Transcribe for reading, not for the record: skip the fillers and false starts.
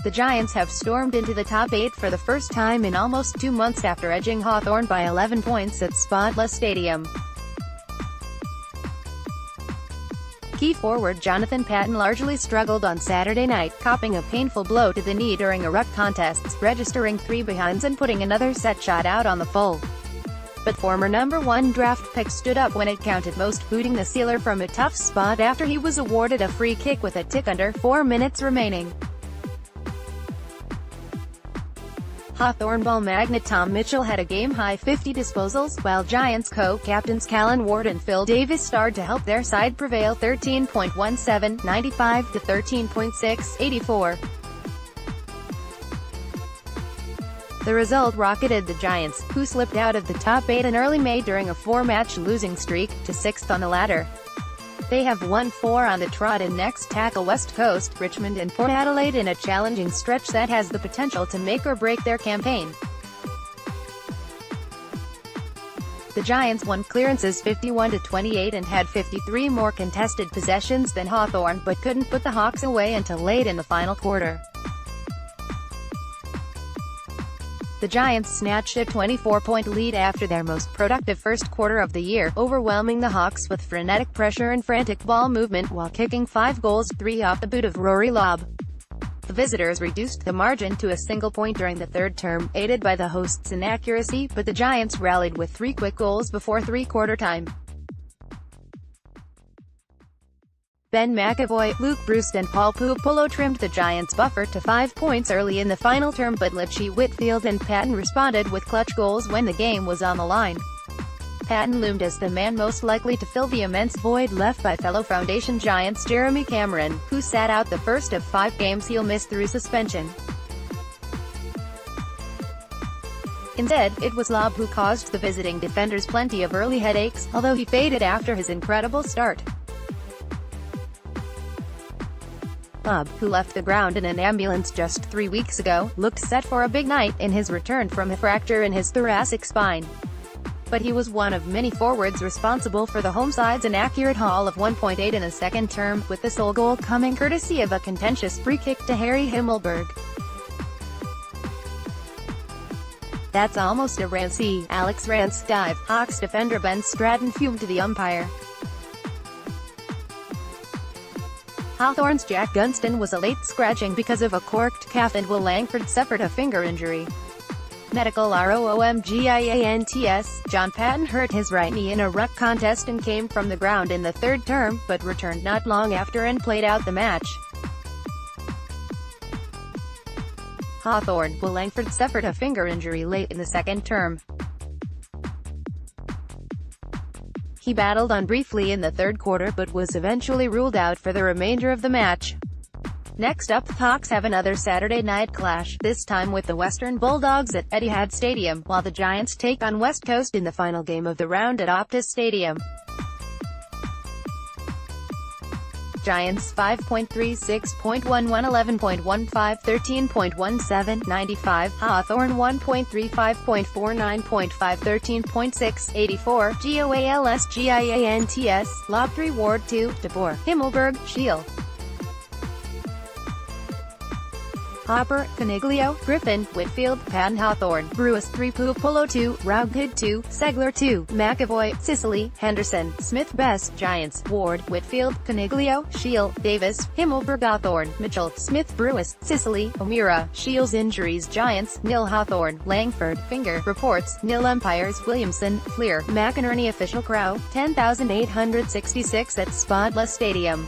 The Giants have stormed into the top 8 for the first time in almost 2 months after edging Hawthorn by 11 points at Spotless Stadium. Key forward Jonathon Patton largely struggled on Saturday night, copping a painful blow to the knee during a ruck contest, registering 3 behinds and putting another set shot out on the full. But former number 1 draft pick stood up when it counted most, booting the sealer from a tough spot after he was awarded a free kick with a tick under 4 minutes remaining. Hawthorn ball magnate Tom Mitchell had a game-high 50 disposals, while Giants co-captains Callan Ward and Phil Davis starred to help their side prevail 13.17, 95 to 13.6, 84. The result rocketed the Giants, who slipped out of the top 8 in early May during a 4-match losing streak, to 6th on the ladder. They have won 4 on the trot and next tackle West Coast, Richmond and Port Adelaide in a challenging stretch that has the potential to make or break their campaign. The Giants won clearances 51-28 and had 53 more contested possessions than Hawthorn, but couldn't put the Hawks away until late in the final quarter. The Giants snatched a 24-point lead after their most productive first quarter of the year, overwhelming the Hawks with frenetic pressure and frantic ball movement while kicking 5 goals, 3 off the boot of Rory Lobb. The visitors reduced the margin to a single point during the third term, aided by the hosts' inaccuracy, but the Giants rallied with 3 quick goals before three-quarter time. Ben McAvoy, Luke Bruce and Paul Pupolo trimmed the Giants' buffer to 5 points early in the final term, but Litchie, Whitfield and Patton responded with clutch goals when the game was on the line. Patton loomed as the man most likely to fill the immense void left by fellow Foundation Giants Jeremy Cameron, who sat out the first of 5 games he'll miss through suspension. Instead, it was Lobb who caused the visiting defenders plenty of early headaches, although he faded after his incredible start. Lobb, who left the ground in an ambulance just 3 weeks ago, looked set for a big night in his return from a fracture in his thoracic spine. But he was one of many forwards responsible for the home side's inaccurate haul of 1.8 in the second term, with the sole goal coming courtesy of a contentious free kick to Harry Himmelberg. "That's almost a Rancy, Alex Rance dive," Hawks defender Ben Stratton fumed to the umpire. Hawthorn's Jack Gunston was a late scratching because of a corked calf and Will Langford suffered a finger injury. Medical ROOMGIANTS, John Patton hurt his right knee in a ruck contest and came from the ground in the third term, but returned not long after and played out the match. Hawthorn, Will Langford suffered a finger injury late in the second term. He battled on briefly in the third quarter but was eventually ruled out for the remainder of the match. Next up, the Hawks have another Saturday night clash, this time with the Western Bulldogs at Etihad Stadium, while the Giants take on West Coast in the final game of the round at Optus Stadium. Giants 5.36.11 11.15 13.17 95 Hawthorn 1.35.49.5 13.6 84 GOALSGIANTS Lobb 3 Ward 2 DeBoer Himmelberg Shield Hopper, Coniglio, Griffin, Whitfield, Patton Hawthorn, Brewis 3 Pupolo 2, Roughead 2, Segler 2, McAvoy, Sicily, Henderson, Smith Best, Giants, Ward, Whitfield, Coniglio, Shield, Davis, Himmelberg Hawthorn, Mitchell, Smith Brewis, Sicily, O'Meara, Shields injuries Giants, nil Hawthorn, Langford, finger, reports, nil umpires Williamson, Fleer, McInerney official crowd, 10,866 at Spotless Stadium.